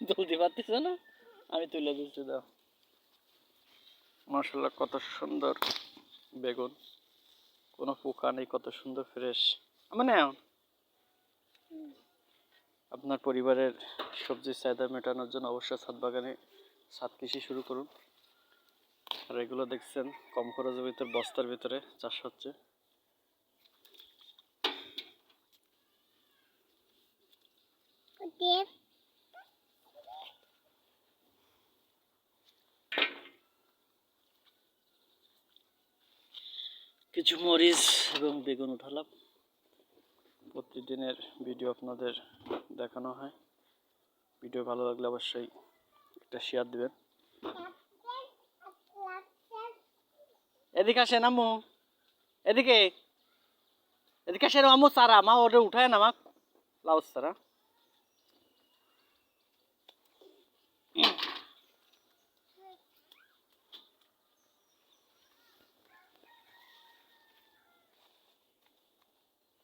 তুলতে পারতেছ না, আমি তুলে দিচ্ছি, দাও। মাশাআল্লাহ, কত সুন্দর বেগুন, কোনো পোকা নেই, কত সুন্দর ফ্রেশ। মানে আপনার পরিবারের সবজির চাহিদা মেটানোর জন্য অবশ্যই ছাদ বাগানে ছাদ কৃষি শুরু করুন। আর এগুলো দেখছেন কম খরচের ভিতরে বস্তার ভিতরে চাষ হচ্ছে। কিছু মরিচ এবং বেগুন উঠালাম। প্রতিদিনের ভিডিও আপনাদের দেখানো হয়। ভিডিও ভালো লাগলে অবশ্যই একটা শেয়ার দিবেন। এদিকে আসেন আম্মু, এদিকে এদিকে আসেন আম্মু, সারা মা ওটা উঠায় না, মা লাউ সারা।